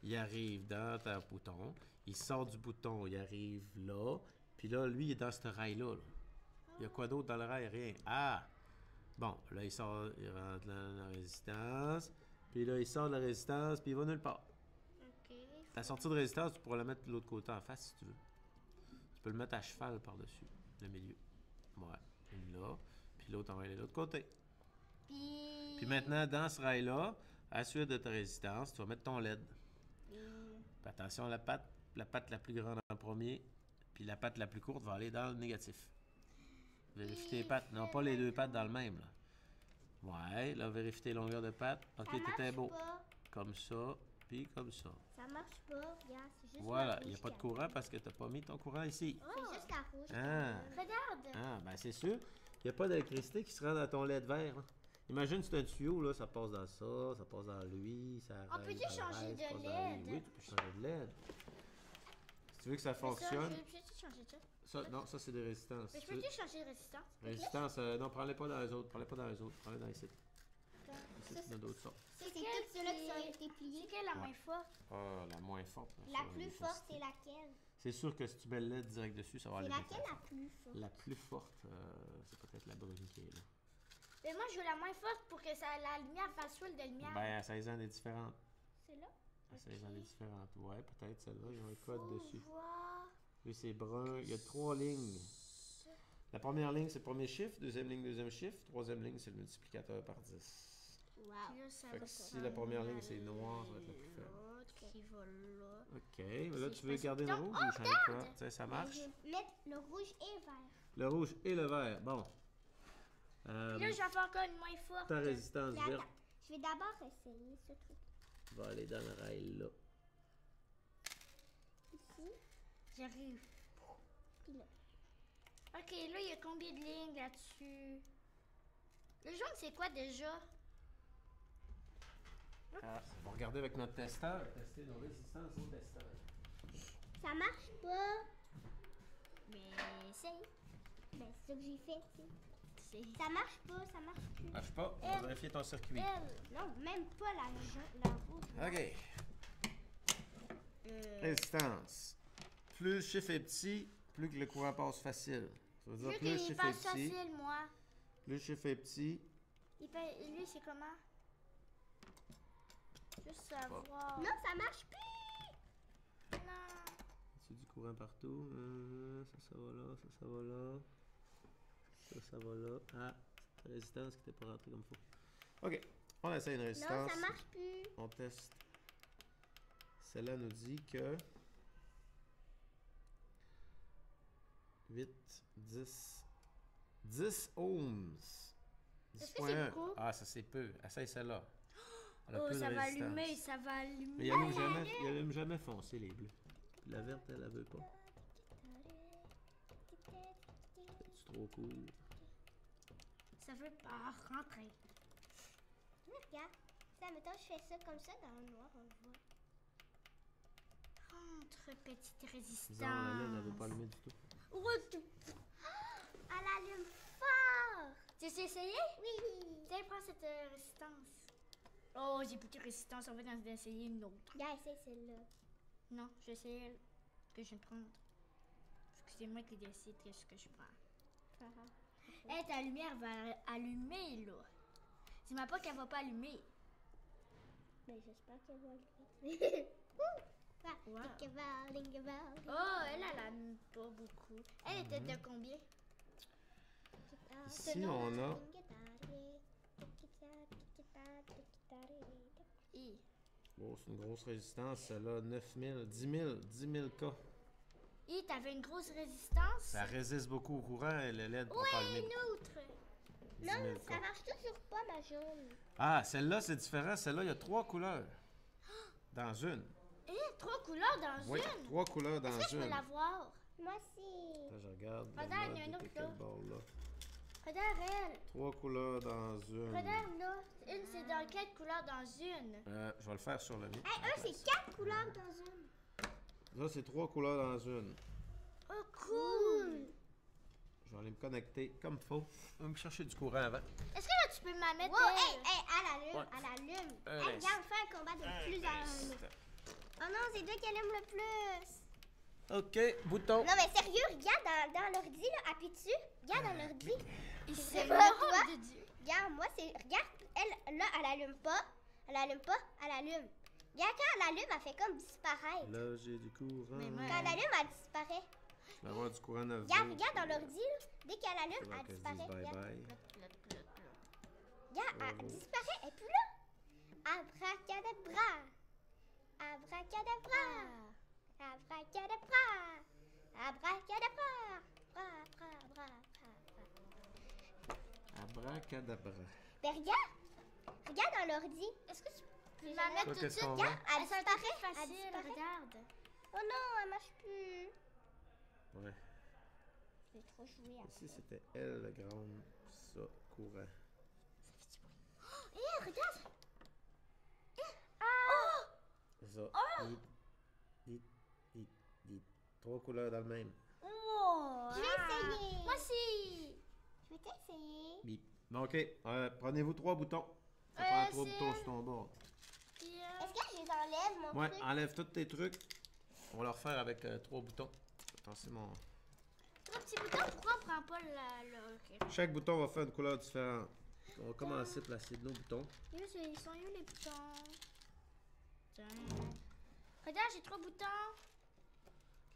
il arrive dans ta bouton, il sort du bouton, il arrive là, puis là, lui, il est dans ce rail-là. Là. Il y a quoi d'autre dans le rail? Rien. Ah! Bon, là, il sort, il rentre dans la résistance, puis là, il sort de la résistance, puis il va nulle part. Ok. Ta sortie de résistance, tu pourras la mettre de l'autre côté en face si tu veux. Tu peux le mettre à cheval par-dessus, le milieu. Ouais, une là, puis l'autre, on va aller de l'autre côté. Puis maintenant, dans ce rail-là, à la suite de ta résistance, tu vas mettre ton LED. Puis- Fais attention à la patte. la patte la plus grande en premier, puis la patte la plus courte va aller dans le négatif. Vérifie tes pattes. Non, pas les deux pattes dans le même, là. Ouais, là, vérifie tes longueurs de pattes. Ok, Ça t'étais marche beau. pas. Comme ça, puis comme ça. Ça marche pas, regarde, c'est juste Voilà, la il n'y a rouge pas de qui courant parce que tu n'as pas mis ton courant ici. C'est juste la rouge. Ah, Regarde. ah ben c'est sûr. Il n'y a pas d'électricité qui se rend dans ton LED vert. Là. Imagine c'est un tuyau, là, ça passe dans ça passe dans lui, ça On peut-tu ça changer arrête, de ça passe dans lui. LED? Oui, tu peux changer de LED. Si tu veux que ça Mais ça, fonctionne, je peux-tu changer ça? non, ça c'est des résistances. Mais Si je tu veux- peux-tu changer de résistance? Résistance, non, prends-les pas dans les autres, prends-les pas dans les autres, prends-les dans les sites. Ici, tu as d'autres sortes. C'est quelle toutes ceux-là qui qui ont est- été C'est pliés. quelle la moins forte? Ah, la moins forte. là, La ça, plus l'électricité. forte, c'est laquelle? C'est sûr que si tu mets le LED direct dessus, ça va C'est aller laquelle la plus forte? La plus forte, c'est peut-être la brune qui est là. Mais moi, je veux la moins forte pour que ça, la lumière fasse full de lumière. Ben, à 16 ans, elle est différente. C'est là? À 16 ans, elle est différente. Ouais, peut-être celle-là, ils ont un code Faut dessus. voir. Lui, c'est brun. Il y a 3 lignes. La première ligne, c'est le premier chiffre. Deuxième ligne, deuxième chiffre. Troisième ligne, c'est le multiplicateur par 10. Wow. Puis là, ça Fait va que si la première ligne, c'est aller noir, ça va être la plus faible. là, qui va là. OK. Mais là, Si tu je veux passe garder le le bouton. rouge ou changer quoi? Tu sais, ça marche. Je vais mettre le rouge et le vert. Le rouge et le vert. Bon. Puis là, j'en fais encore une moins forte. Ta résistance Mais verte attends, je vais d'abord essayer ce truc va aller dans le rail là. ici. J'arrive. Puis là. Ok, là, il y a combien de lignes là-dessus? Le jaune, c'est quoi déjà? Ah, on va regarder avec notre testeur. Tester nos résistances au testeur. Ça marche pas. Mais essaye. Ben, c'est ça que j'ai fait, tu sais. C'est Ça marche pas, ça marche plus. Marche pas. On va vérifier ton circuit. elle. Non, même pas la rouge. OK. Résistance. Plus le chiffre est petit, plus que le courant passe facile. Ça veut Je dire veux plus le qu'il chiffre est passe petit, facile, moi. plus le chiffre est petit, Lui, c'est comment? Juste savoir. Non, ça marche plus. Non. c'est du courant partout. Ça va là, ça va là. Ça va là. Ah, c'est la résistance qui n'était pas rentrée comme il faut. OK. On essaie une Non, résistance. ça marche plus. On teste. Celle-là nous dit que 8, 10 ohms. Est-ce que c'est 10.1. beaucoup? Ah, ça c'est peu. Essaye celle-là. Elle a Oh, peu de ça va résistance. allumer, ça va allumer. Mais il allume jamais foncé les bleus. La verte, elle veut pas. C'est trop court. Ça veut pas rentrer. Regarde. Ça, mettons, je fais ça comme ça dans le noir, on le voit. Rentre, petite résistance. Bizarre, la LED, elle veut pas allumer du tout. Oh, Elle allume fort. tu sais essayer? Oui. Tiens, prends cette résistance. Oh, j'ai plus de résistance, on va en essayer une autre. Regarde, essaye celle-là. Non, je vais essayer elle que je viens de prendre. Excusez-moi qui décide ce que je prends. Hey, ta lumière va allumer, là. Dis-moi pas qu'elle va pas allumer. Mais j'espère qu'elle va allumer. Wow. Oh, Oh, elle allume pas beaucoup. Elle était de combien? Ici, on a Hi. oh, c'est une grosse résistance, celle-là, 9000, 10 000 K. Hi, t'avais une grosse résistance? Ça résiste beaucoup au courant et le LED ne Ouais, pas allumer. une autre. 10 000 Non, K. ça marche toujours pas, ma jaune. Ah, celle-là, c'est différent. Celle-là, il y a 3 couleurs. Dans une. Hé, 3 couleurs dans Oui, une. 3 couleurs dans Est-ce que je peux une. l'avoir? Moi aussi. Attends, je regarde. le Regarde, mode il y a un de autre quel là. bord, là. Regarde elle. 3 couleurs dans une. Regarde là. Une, c'est dans quelle couleur dans une? Je vais le faire sur le mien. Hey, un, c'est 4 couleurs dans une. Là, c'est 3 couleurs dans une. Oh, cool. Je vais aller me connecter comme il faut. Je vais me chercher du courant avant. Est-ce que là, tu peux me la mettre? Wow, hey, elle allume, Ouais. elle allume. Un Hey, instant. regarde, fais un combat de plus en un. Oh non, c'est toi qui allume le plus. OK, bouton. Non, mais sérieux, regarde dans l'ordi, là, appuie dessus. Regarde dans l'ordi. C'est pas pas toi. de Dieu. Regarde, moi, c'est. Regarde, elle, là, elle allume pas. Elle allume pas, elle allume. Regarde, quand elle allume, elle fait comme disparaître. Là, j'ai du courant. Mais moi- Quand elle allume, elle disparaît. Je vais avoir du courant 9 Regarde dans l'ordi, là. Dès qu'elle allume, Faudra elle qu'elle se disparaît. dise bye Regarde, bye. regarde, elle Oh. disparaît, elle est plus là. Abracadabra. Abracadabra. Abracadabra. Abracadabra. Ben regarde dans l'ordi. Est-ce que tu peux la mettre Toi, tout de qu'est-ce suite? qu'on Regarde, voit? elle Ça va disparaît. être Elle facile, disparaît. regarde. Oh non, elle marche plus. Ouais. J'ai trop joué à Ici, c'était elle, le grande. Ça, courant. Hé, regarde. Ça. Dit. 3 couleurs dans le même. Oh! Je vais essayer. Moi aussi! Je vais t'essayer. Bip. Bon, OK. Prenez-vous 3 boutons. Ça prend 3 c'est- boutons sur ton bord. Puis, Est-ce que je les enlève, mon Ouais, truc? enlève tous tes trucs. On va le refaire avec 3 boutons. Attention, mon... trois petits boutons, pourquoi on prend pas ok. Chaque bouton va faire une couleur différente. On va commencer à placer nos boutons. Ils sont où les boutons? Tiens. Regarde, j'ai 3 boutons.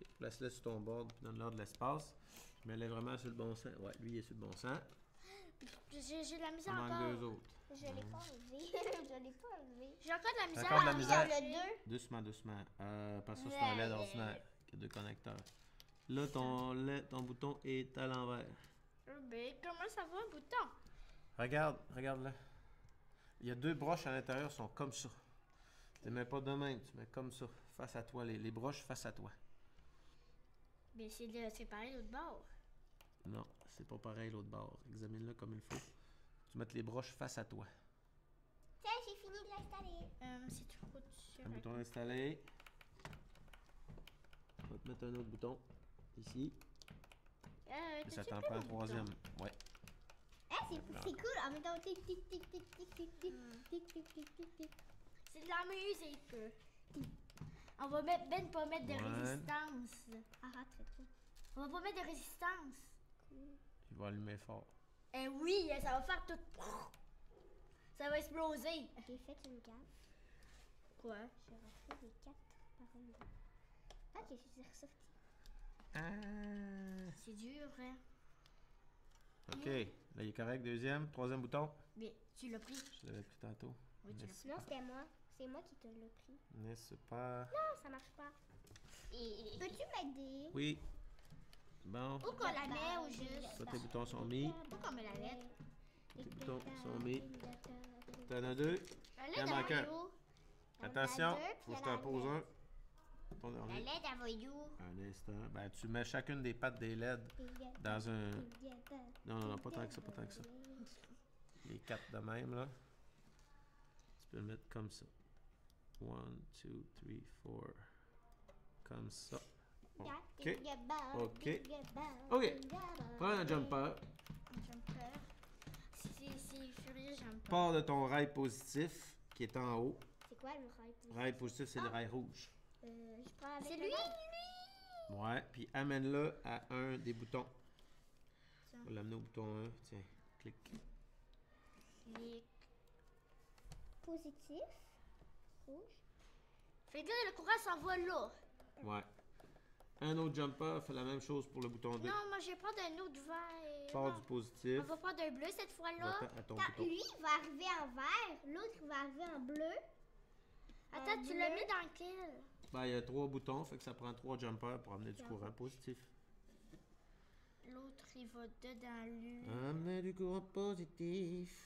OK, place-le sur ton board, puis donne-leur de l'espace. Mets-les vraiment sur le bon sens. Ouais, lui, il est sur le bon sens. J'ai de la Il misère manque encore. 2 autres. Je l'ai pas enlevé. Je l'ai pas enlevé. J'ai encore de la misère. Encore de la misère. Dans le 2. Doucement. Parce que c'est un LED ordinaire qui a 2 connecteurs. Là, ton bouton est à l'envers. Ben, comment ça va, un bouton? Regarde là. Il y a 2 broches à l'intérieur, sont comme ça. Tu ne mets pas de même, tu mets comme ça, face à toi, les broches face à toi. Ben, c'est pareil l'autre bord. Non, c'est pas pareil l'autre bord. Examine-le comme il faut. Tu mets les broches face à toi. Tiens, j'ai fini de l'installer. C'est trop dur. Un bouton installé. On va te mettre un autre bouton ici. Et ça t'en prend un troisième. Ouais. Ah, c'est cool. En même temps, tic, tic, tic, tic, tic, tic, tic, tic, tic, tic, tic, tic. C'est de la musique. On va même pas mettre de Ouais. résistance. Ah, très cool. On va pas mettre de résistance. Il va allumer fort. Eh oui, ça va faire tout. Ça va exploser. J'ai fait une gaffe. Quoi? J'ai refait les 4 par en bas. Ok, je suis ressortie. Ah. C'est dur, hein? OK. Là, il est correct. Deuxième. Troisième bouton. Mais tu l'as pris. Je l'avais pris tantôt. Oui, tu l'as pris. Non, c'était moi. C'est moi qui te l'ai pris. N'est-ce pas? Non, ça marche pas. Peux-tu m'aider? Oui. Bon. Où qu'on la met au juste? Toi, tes boutons sont mis. Où qu'on met la lettre? Tes boutons sont mis. T'en as 2. La Il en lettre, manque elle un. va où? Attention, deux, faut que je puis t'en pose un. Ton La dernier. lettre, elle va où? Un instant. Ben, tu mets chacune des pattes des LED dans un... Non, pas tant que ça, pas tant que ça. Les 4 de même, là. Tu peux le mettre comme ça. 1, 2, 3, 4. Comme ça. OK. OK. OK. Prends un jumper. Jumper. C'est furieux, j'aime pas. Pars de ton rail positif, qui est en haut. C'est quoi le rail? Rail positif, c'est le rail rouge. Je prends avec C'est le lui, rail. Ouais, puis amène-le à un des boutons. Tiens. On va l'amener au bouton 1. Tiens, clique. Clic. Positif. Rouge. Fait que là, le courant s'en va là. Ouais. Un autre jumper fait la même chose pour le bouton 2. Non, moi, je vais prendre un autre vert. Pars Non. du positif. On va prendre un bleu cette fois-là. Va à ton Attends, bouton. lui, il va arriver en vert. L'autre, il va arriver en bleu. Attends, tu l'as mis dans quel? Ben, il y a 3 boutons, fait que ça prend 3 jumpers pour amener du courant positif. L'autre, il va dedans lui. Amener du courant positif.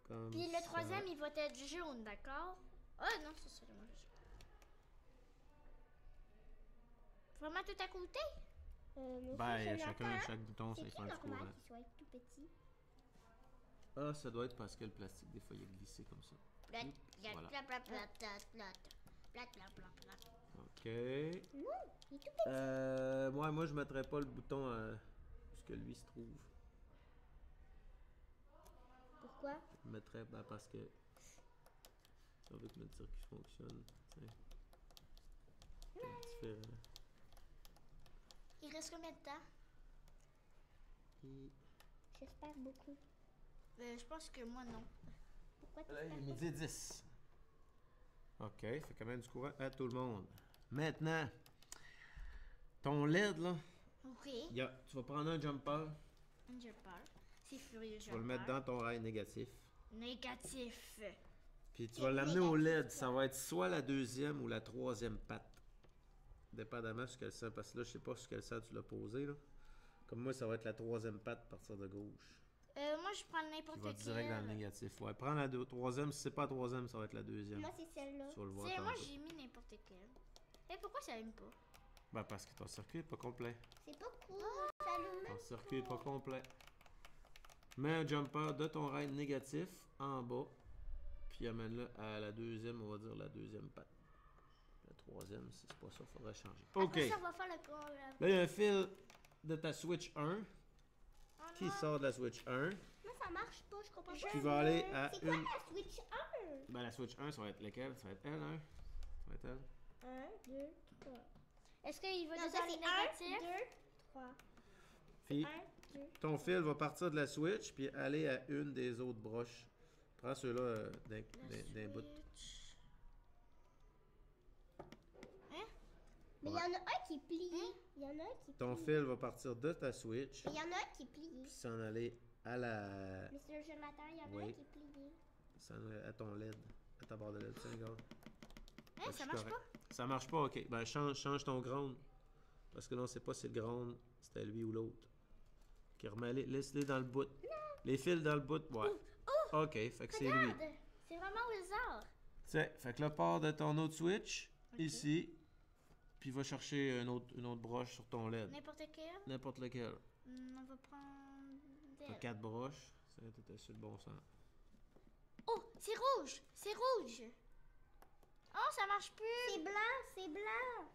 Comme Puis le ça. troisième, il va être jaune, d'accord? Ah non, c'est ça, moi. Vraiment tout à côté? Ben, chaque bouton, ça C'est fait du normal courant. qu'il soit tout petit. Ah, ça doit être parce que le plastique, des fois, il a glissé comme ça. Plat, plat, Voilà. plat, plat, plat, plat, plat. Plat, plat, plat, plat. OK. Non, il est tout petit. Moi, je mettrais pas le bouton où ce que lui se trouve. Pourquoi? Je le mettrais parce que si on veut que notre circuit fonctionne, c'est différent. Il reste combien de temps? Et J'espère beaucoup. Je pense que moi, non. Pourquoi tu là, il est espères midi 10. OK, fait quand même du courant à tout le monde. Maintenant, ton LED, là, Ok. tu vas prendre un jumper, Un jumper. C'est furieux, tu vas le mettre dans ton rail négatif. Négatif. Puis tu vas l'amener au LED. Ça va être soit la deuxième ou la troisième patte. Dépendamment de ce qu'elle sent. Parce que là, je sais pas sur quel sens tu l'as posé. Là. Comme moi, ça va être la troisième patte à partir de gauche. Moi, je prends Qui n'importe va direct dans le quel. négatif. Ouais, prends la troisième. Si c'est pas la troisième, ça va être la deuxième. Moi, c'est celle-là. Tu vas le voir Moi, tantôt. j'ai mis n'importe quel. Et pourquoi ça aime pas? Ben, parce que ton circuit est pas complet. C'est pas cool. Ça allume Ton même circuit est pas complet. Mets un jumper de ton raid négatif en bas. Puis amène-le à la deuxième, on va dire la deuxième patte. La troisième, si c'est pas ça, faudrait changer. OK. Après ça, on va faire le corps. Là, il y a un fil de ta Switch 1 qui sort de la Switch 1. Moi, ça marche pas, je comprends pas. Tu vas aller à C'est quoi une. la Switch 1? Ben, la Switch 1, ça va être laquelle? Ça va être elle, hein? Ça va être elle. 1, 2, 3. Est-ce qu'il va Non, nous ça faire les c'est 1, négatifs? 2, 3. Puis, 1, 2. ton fil va partir de la Switch puis aller à une des autres broches. Prends ceux-là d'un bout. Mais il y en a un qui est plié. Il y en a un qui est Ton plié. fil va partir de ta Switch Mais il y en a un qui est plié. puis s'en aller à la. Monsieur Jonathan, il y en a Oui. un qui est plié. s'en aller à ton LED. À ta barre de LED. Tiens, regarde. Hein, ça marche pas? Ça marche pas, ok. Ben, change ton ground. Parce que non, c'est pas si le ground, c'était lui ou l'autre. Ok, remets-les, laisse-les dans le bout. Les fils dans le bout, ouais. Ok, fait que c'est lui. Regarde, c'est vraiment au hasard. Tiens, fait que là, part de ton autre switch, Ok. ici. Puis va chercher une autre broche sur ton LED. N'importe quel. N'importe lequel. On va prendre... T'as 4 broches. Ça, t'étais sur le bon sens. Oh, c'est rouge! C'est rouge! Oh, ça marche plus! C'est blanc, c'est blanc.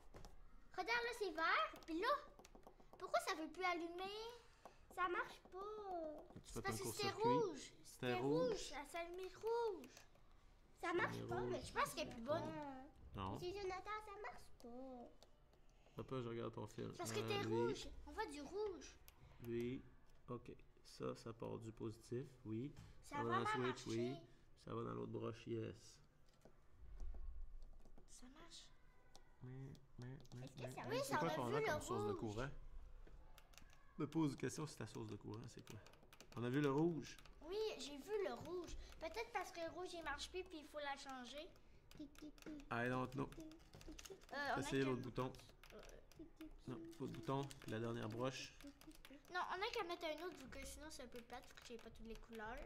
Regarde, là, c'est vert. Puis là, pourquoi ça veut plus allumer? Ça marche pas. Tu C'est fais parce ton que c'était court-circuit. rouge. C'était rouge. Ça s'allumait rouge. Ça marche est pas, rouge. mais Je pense qu'elle est plus bonne. Non. Monsieur Jonathan, ça marche pas. Papa, je regarde ton fil. Parce que t'es Lui, rouge. On voit du rouge. Lui. Ok. Ça part du positif, oui. Ça a va dans le vraiment switch, marché. oui. Ça va dans l'autre broche, yes. Ça marche. Est-ce que ça Oui, C'est ça quoi a qu'on vu a le comme source de rouge. courant? Me pose une question si ta source de courant, c'est quoi? On a vu le rouge. Oui, j'ai vu le rouge. Peut-être parce que le rouge, il marche plus puis il faut la changer. I don't know. On a Essayez qu'à- l'autre bouton. Non, l'autre bouton, puis la dernière broche. Non, on a qu'à mettre un autre vu que sinon c'est un peu plate vu que j'ai pas toutes les couleurs.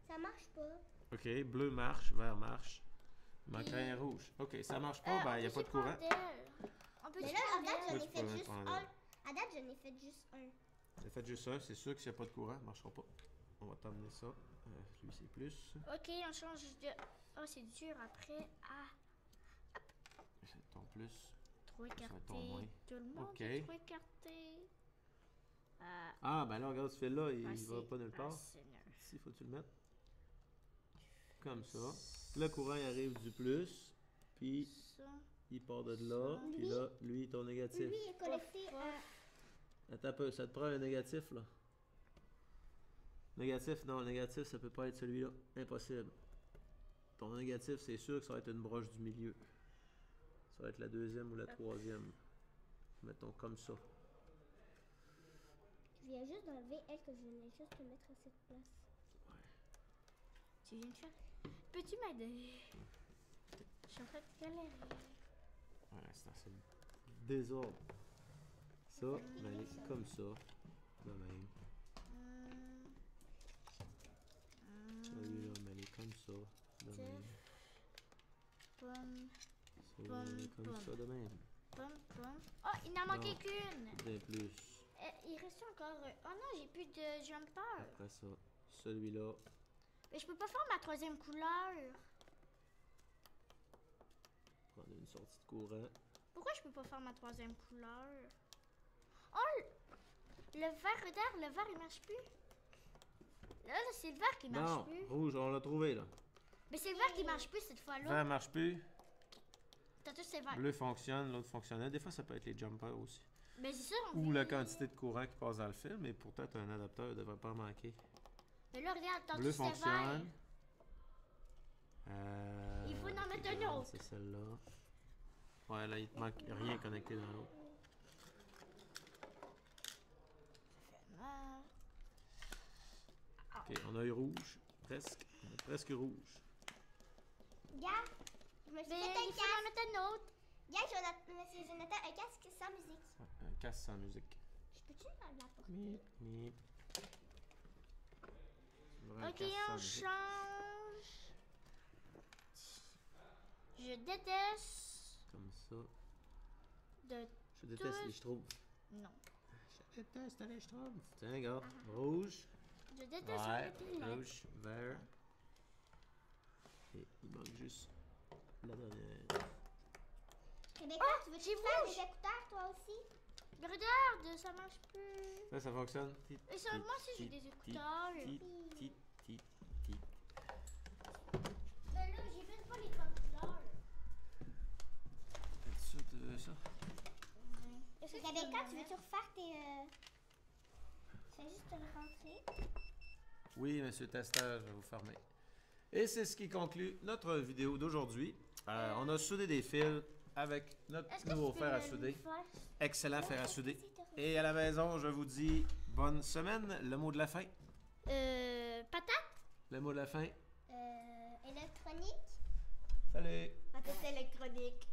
Ça marche pas. Ok, bleu marche, vert marche. Il manquerait un rouge. Ok, ça marche pas, ben il n'y a pas de courant. On peut Mais tu là, à date, Oui, j'en ai tu peux fait mettre juste en un. l'air. À date, j'en ai fait juste un. J'ai fait juste ça, c'est sûr que s'il n'y a pas de courant, ça ne marchera pas. On va t'emmener ça. Lui, c'est plus. Ok, on change de... Oh, c'est dur après. Ah, C'est ton plus. trop va être ton écarté. moins. Tout le monde Ok. est trop écarté. Ah, ben là, regarde ce fil-là, il Ah, va c'est- pas nulle part. ah, Seigneur. Ici, faut-tu le mettre? Comme ça. Le courant, il arrive du plus, puis Ça. il part de là, puis Lui- là, lui, ton négatif. Lui est connecté Pof, à... Attends un peu, ça te prend un négatif, là. Négatif, non, le négatif, ça peut pas être celui-là. Impossible. Ton négatif, c'est sûr que ça va être une broche du milieu. Ça va être la deuxième ou la troisième. Mettons comme ça. Je viens juste d'enlever elle que je venais juste te mettre à cette place. Tu viens de faire... Peux-tu m'aider? Je suis en train de galérer. Ouais, c'est assez désordre. Ça, mais elle est comme ça. De même. Celui-là, mais elle est comme ça. De même. Pomme, Celui-là, elle est comme ça, de même. pomme, pomme. Oh, il n'en manquait Non. qu'une! Bien plus. Il reste encore... Oh non, j'ai plus de jumper. Après ça, celui-là. Mais je peux pas faire ma troisième couleur. Prendre une sortie de courant. Pourquoi je peux pas faire ma troisième couleur? Oh! Le vert, regarde, le vert il marche plus. Là, c'est le vert qui marche Non, plus. rouge, on l'a trouvé là. Mais c'est le vert qui marche plus cette fois-là. Vert marche plus. T'as tout c'est vert. Bleu fonctionne, l'autre fonctionnait. Des fois, ça peut être les jumpers aussi. Mais c'est ça, on Ou veut- la quantité de courant qui passe dans le fil, mais pourtant, un adapteur ne devrait pas manquer. Mais là, regarde, tantôt Bleu c'était vert. fonctionne. Il faut en ok, mettre un regarde, autre. C'est celle-là. Ouais, là, il te manque rien connecté dans l'autre. Ah. Ok, on a eu rouge. Presque. On a presque rouge. Gars, je me suis Mais fait un il faut casque. en mettre un autre. Gars, Monsieur Jonathan, un casque sans musique. Ouais, un casse sans musique. Je peux-tu l'apporter? Mip, mip. Ok, on change. Je déteste Comme ça. de... Je déteste Tout- les schtroumpfs. Non. Je déteste les schtroumpfs. Tiens, regarde. Rouge. Je déteste Ouais. les lettres. Rouge. Vert. Et il manque juste la dernière. Rebecca, tu veux-tu j'ai faire rouge. des écouteurs, toi aussi? Mais regarde, ça marche plus. Là, ça fonctionne. Et ça, moi aussi, j'ai des écouteurs. Tit, tit, tit, tit. Mais là, j'ai même pas les bonnes couleurs. T'es sûr que tu veux ça? Rebecca, tu veux-tu refaire tes... C'est juste de le rentrer. Oui, monsieur le testeur, je vais vous fermer. Et c'est ce qui conclut notre vidéo d'aujourd'hui. On a soudé des fils avec notre Est-ce que nouveau tu fer à peux souder. le faire? Excellent fer à souder. Et à la maison, je vous dis bonne semaine. Le mot de la fin. Patate? Le mot de la fin. Électronique? Salut! Patate électronique.